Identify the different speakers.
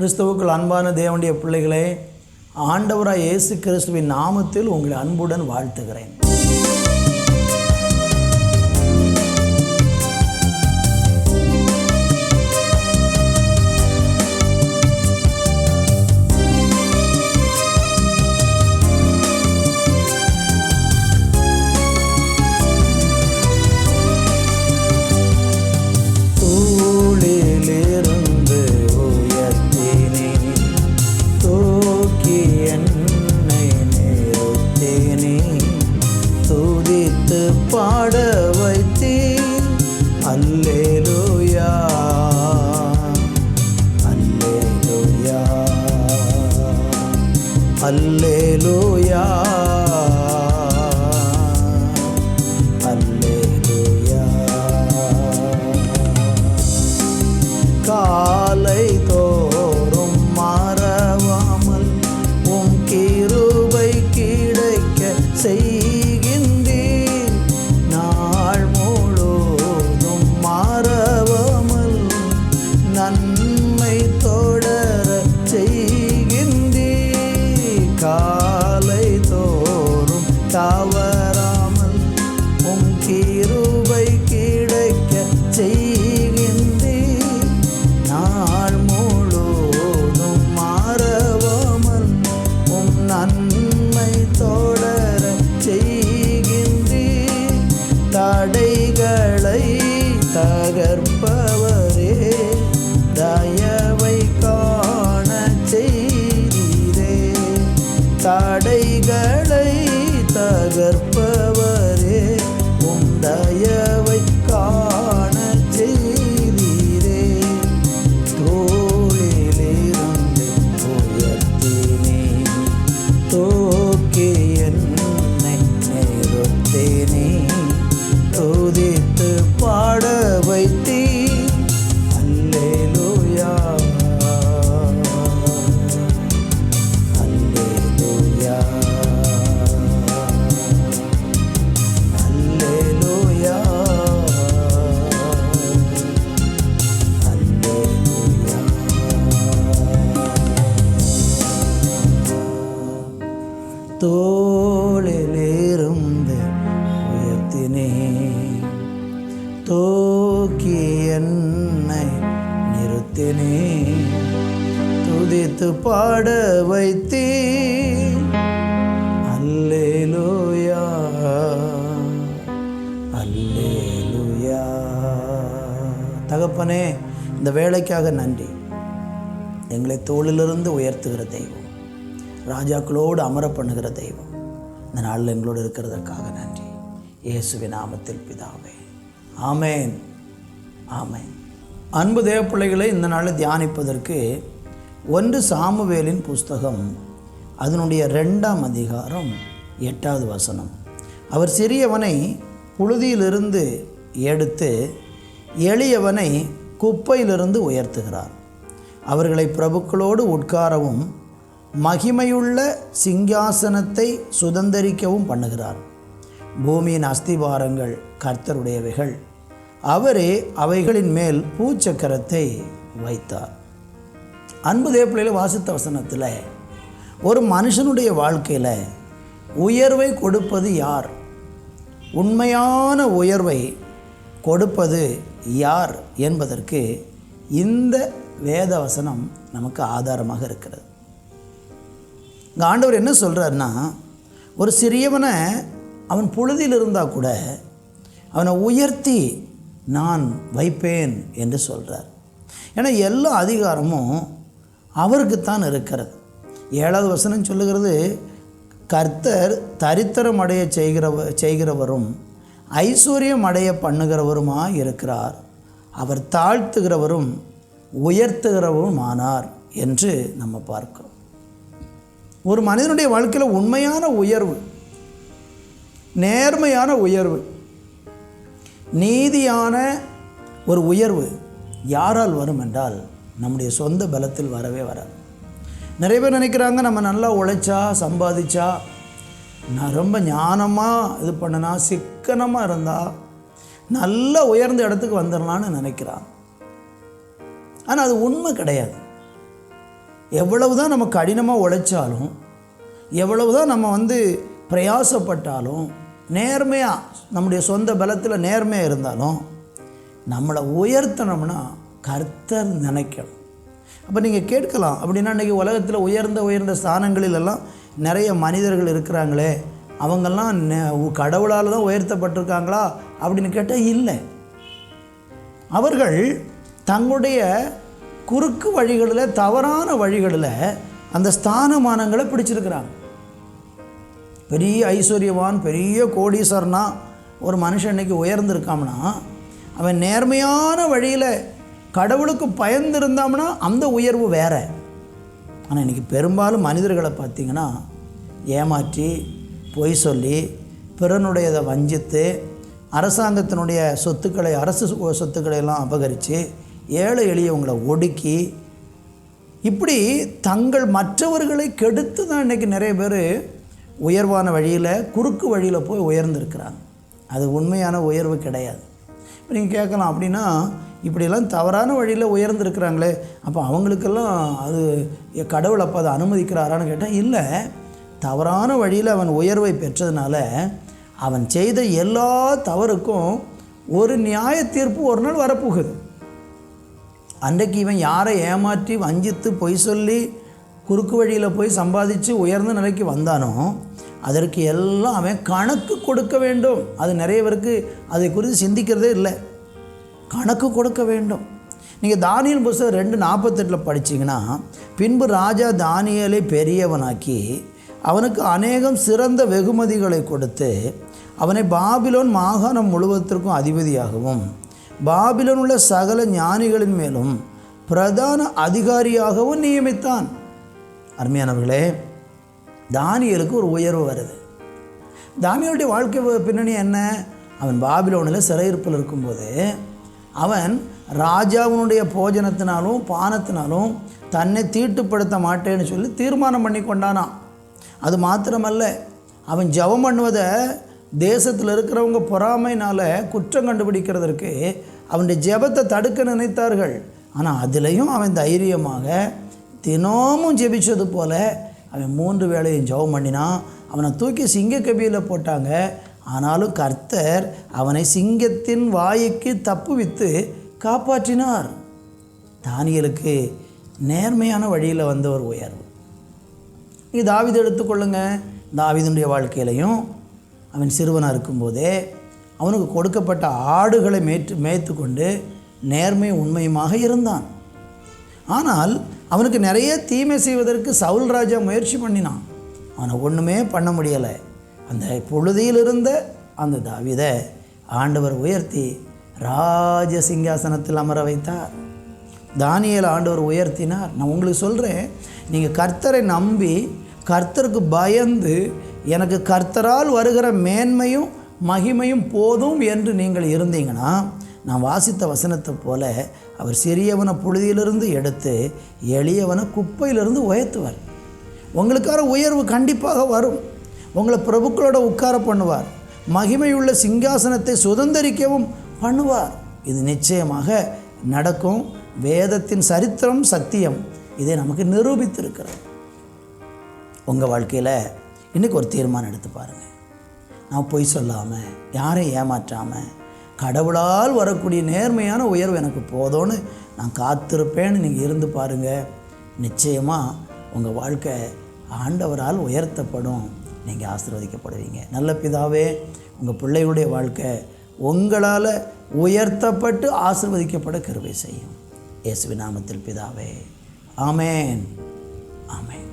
Speaker 1: கிறிஸ்துவுக்குள் அன்பான தேவனுடைய பிள்ளைகளே, ஆண்டவராய் இயேசு கிறிஸ்துவின் நாமத்தில் உங்களை அன்புடன் வாழ்த்துகிறேன். பாட வைத்தீர், அல்லேலூயா அல்லேலூயா அல்லேலூயா அல்லேலூயா. காலை தோறும் மறவாமல் உம் கிருபை கிடைக்க செய்கின்றீர், நாள் முழுதும் மறவாமல் நன்மை தொடர செய்கின்றீர். காலை தோறும் தவறாமல் உம் கிருபை கிடைக்க செய்கின்றீர், நாள் முழுதும் மறவாமல் உம் நன்மை தொடர செய்கின்றீர். தடைகளை தகர்ப்பவரே, தயவை காண செய்தீரே. தடைகளை தகர்ப்பவரே, உம் தயவை காண செய்தீரே. தோளிலிருந்து உயர்த்தினே, தூக்கி என்னை நிறுத்தினே, துதித்து பாட வைத்தீர், அல்லேலூயா அல்லேலூயா அல்லேலூயா அல்லேலூயா. தோளிலிருந்து உயர்த்தினே, தூக்கி என்னை நிறுத்தினே, துதித்து பாட வைத்தீர், அல்லேலூயா அல்லேலூயா. தகப்பனே, இந்த வேலைக்காக நன்றி. எங்களை தோளிலிருந்து உயர்த்துகிற தெய்வம், ராஜாக்களோடு அமர பண்ணுகிற தெய்வம், இந்த நாளில் எங்களோடு இருக்கிறதற்காக நன்றி. இயேசுவின் நாமத்தில் பிதாவே, ஆமேன் ஆமேன். அன்பு தேவ பிள்ளைகளை, இந்த நாளில் தியானிப்பதற்கு 1 சாமுவேலின் புஸ்தகம் அதனுடைய 2ஆம் அதிகாரம் 8வது வசனம். அவர் சிறியவனை புழுதியிலிருந்து எடுத்து எளியவனை குப்பையிலிருந்து உயர்த்துகிறார். அவர்களை பிரபுக்களோடு உட்காரவும் மகிமையுள்ள சிங்காசனத்தை சுதந்தரிக்கவும் பண்ணுகிறார். பூமியின் அஸ்திபாரங்கள் கர்த்தருடையவைகள், அவரே அவைகளின் மேல் பூச்சக்கரத்தை வைத்தார். அன்பு தேவப்பிள்ளையில் வாசித்த வசனத்தில் ஒரு மனுஷனுடைய வாழ்க்கையில் உயர்வை கொடுப்பது யார், உண்மையான உயர்வை கொடுப்பது யார் என்பதற்கு இந்த வேத வசனம் நமக்கு ஆதாரமாக இருக்கிறது. இங்கே ஆண்டவர் என்ன சொல்கிறார்னா, ஒரு சிறியவனை அவன் புழுதியில் இருந்தால் கூட அவனை உயர்த்தி நான் வைப்பேன் என்று சொல்கிறார். ஏன்னா எல்லா அதிகாரமும் அவருக்குத்தான் இருக்கிறது. 7வது வசனம் சொல்லுகிறது, கர்த்தர் தரித்திரம் அடைய செய்கிறவரும் ஐஸ்வர்யம் அடைய பண்ணுகிறவருமாய் இருக்கிறார், அவர் தாழ்த்துகிறவரும் உயர்த்துகிறவரும் ஆனார் என்று நம்ம பார்க்கிறோம். ஒரு மனிதனுடைய வாழ்க்கையில் உண்மையான உயர்வு, நேர்மையான உயர்வு, நீதியான ஒரு உயர்வு யாரால் வரும் என்றால் நம்முடைய சொந்த பலத்தில் வரவே வராது. நிறைய பேர் நினைக்கிறாங்க, நம்ம நல்லா உழைச்சா சம்பாதிச்சா, நான் ரொம்ப ஞானமாக இது பண்ணனா, சிக்கனமாக இருந்தால் நல்ல உயர்ந்த இடத்துக்கு வந்துடலான்னு நினைக்கிறான். ஆனால் அது உண்மை கிடையாது. எவ்வளவு தான் நம்ம கடினமாக உழைச்சாலும், எவ்வளவு தான் நம்ம பிரயாசப்பட்டாலும், நேர்மையாக நம்முடைய சொந்த பலத்தில் நேர்மையாக இருந்தாலும், நம்மளை உயர்த்தணும்னா கர்த்தர் நினைக்கணும். அப்போ நீங்கள் கேட்கலாம், அப்படின்னா இன்றைக்கி உலகத்தில் உயர்ந்த ஸ்தானங்களிலெல்லாம் நிறைய மனிதர்கள் இருக்கிறாங்களே, அவங்கெல்லாம் கடவுளால் தான் உயர்த்தப்பட்டிருக்காங்களா அப்படின்னு கேட்டால் இல்லை. அவர்கள் தங்களுடைய குறுக்கு வழிகளில், தவறான வழிகளில் அந்த ஸ்தானமானங்களை பிடிச்சிருக்கிறாங்க. பெரிய ஐஸ்வர்யவான், பெரிய கோடீஸ்வரனா ஒரு மனுஷன் இன்றைக்கி உயர்ந்திருக்காம்னா, அவன் நேர்மையான வழியில் கடவுளுக்கு பயந்திருந்தாம்னா அந்த உயர்வு வேறு. ஆனால் இன்றைக்கி பெரும்பாலும் மனிதர்களை பார்த்திங்கன்னா ஏமாற்றி, பொய் சொல்லி, பிறனுடையதை வஞ்சித்து, அரசாங்கத்தினுடைய சொத்துக்களை, அரசு சொத்துக்களை எல்லாம் அபகரித்து, ஏழை எளியவங்களை ஒடுக்கி, இப்படி தங்கள் மற்றவர்களை கெடுத்து தான் இன்றைக்கி நிறைய பேர் உயர்வான வழியில், குறுக்கு வழியில் போய் உயர்ந்திருக்கிறாங்க. அது உண்மையான உயர்வு கிடையாது. இப்போ நீங்கள் கேட்கலாம், அப்படின்னா இப்படியெல்லாம் தவறான வழியில் உயர்ந்திருக்கிறாங்களே, அப்போ அவங்களுக்கெல்லாம் அது கடவுள் அப்போ அதை அனுமதிக்கிறாரான்னு கேட்டால் இல்லை. தவறான வழியில் அவன் உயர்வை பெற்றதுனால அவன் செய்த எல்லா தவறுக்கும் ஒரு நியாய தீர்ப்பு ஒரு நாள் வரப்போகுது. அன்றைக்கு இவன் யாரை ஏமாற்றி, வஞ்சித்து, பொய் சொல்லி, குறுக்கு வழியில் போய் சம்பாதிச்சு உயர்ந்த நிலைக்கு வந்தானோ அதற்கு எல்லாம் அவன் கணக்கு கொடுக்க வேண்டும். அது நிறைய பேருக்கு அதை குறித்து சிந்திக்கிறதே இல்லை. கணக்கு கொடுக்க வேண்டும். நீங்கள் தானியேல் புத்தகம் 2:48 படிச்சிங்கன்னா, பின்பு ராஜா தானியேலை பெரியவனாக்கி அவனுக்கு அநேகம் சிறந்த வெகுமதிகளை கொடுத்து அவனை பாபிலோன் மாகாணம் முழுவதற்கும் அதிபதியாகவும் பாபிலோன் உள்ள சகல ஞானிகளின் மேலும் பிரதான அதிகாரியாகவும் நியமித்தான். அருமையானவர்களே, தானியேலுக்கு ஒரு உயர்வு வருது. தானியேலுடைய வாழ்க்கை பின்னணி என்ன? அவன் பாபிலோனில் சிறையிருப்பில் இருக்கும்போது அவன் ராஜாவினுடைய போஜனத்தினாலும் பானத்தினாலும் தன்னை தீட்டுப்படுத்த மாட்டேன்னு சொல்லி தீர்மானம் பண்ணி கொண்டானான். அது மாத்திரமல்ல, அவன் ஜெபம் பண்ணுவதை தேசத்தில் இருக்கிறவங்க பொறாமையினால் குற்றம் கண்டுபிடிக்கிறதற்கு அவனுடைய ஜெபத்தை தடுக்க நினைத்தார்கள். ஆனால் அதிலையும் அவன் தைரியமாக தினமும் ஜெபிச்சது போல் அவன் 3 வேளையும் ஜெபம் பண்ணினான். அவனை தூக்கி சிங்கக்கபியில் போட்டாங்க. ஆனாலும் கர்த்தர் அவனை சிங்கத்தின் வாய்க்கு தப்புவித்து காப்பாற்றினார். தானியேலுக்கு நேர்மையான வழியில் வந்த ஒரு உயர்வு. நீங்கள் தாவீது எடுத்துக்கொள்ளுங்க. தாவீதுடைய வாழ்க்கையிலையும் அவன் சிறுவனாக இருக்கும்போதே அவனுக்கு கொடுக்கப்பட்ட ஆடுகளை மேய்த்து கொண்டு நேர்மையும் உண்மையுமாக இருந்தான். ஆனால் அவனுக்கு நிறைய தீமை செய்வதற்கு சவுல் ராஜா முயற்சி பண்ணினான். அவனை ஒன்றுமே பண்ண முடியலை. அந்த பொழுதியில் இருந்த அந்த தாவீதை ஆண்டவர் உயர்த்தி ராஜ சிங்காசனத்தில் அமர வைத்தார். தானியேலை ஆண்டவர் உயர்த்தினார். நான் உங்களுக்கு சொல்கிறேன், நீங்கள் கர்த்தரை நம்பி கர்த்தருக்கு பயந்து எனக்கு கர்த்தரால் வருகிற மேன்மையும் மகிமையும் போதும் என்று நீங்கள் இருந்தீங்கன்னா, நான் வாசித்த வசனத்தை போல அவர் சிறியவனை புழுதியிலிருந்து எடுத்து எளியவனை குப்பையிலிருந்து உயர்த்துவார். உங்களுக்கான உயர்வு கண்டிப்பாக வரும். உங்களை பிரபுக்களோட உட்கார பண்ணுவார். மகிமையுள்ள சிங்காசனத்தை சுதந்திரிக்கவும் பண்ணுவார். இது நிச்சயமாக நடக்கும். வேதத்தின் சரித்திரம் சத்தியம் இதை நமக்கு நிரூபித்திருக்கிறது. உங்கள் வாழ்க்கையில் இன்றைக்கி ஒரு தீர்மானம் எடுத்து பாருங்கள். நான் பொய் சொல்லாமல், யாரையும் ஏமாற்றாமல், கடவுளால் வரக்கூடிய நேர்மையான உயர்வு எனக்கு போதும்னு நான் காத்திருப்பேன்னு நீங்கள் இருந்து பாருங்கள். நிச்சயமாக உங்கள் வாழ்க்கை ஆண்டவரால் உயர்த்தப்படும். நீங்கள் ஆசீர்வதிக்கப்படுவீங்க. நல்ல பிதாவே, உங்கள் பிள்ளைகளுடைய வாழ்க்கை உங்களால் உயர்த்தப்பட்டு ஆசீர்வதிக்கப்பட கிருபை செய்யும். இயேசுவின் நாமத்தில் பிதாவே, ஆமேன், ஆமேன்.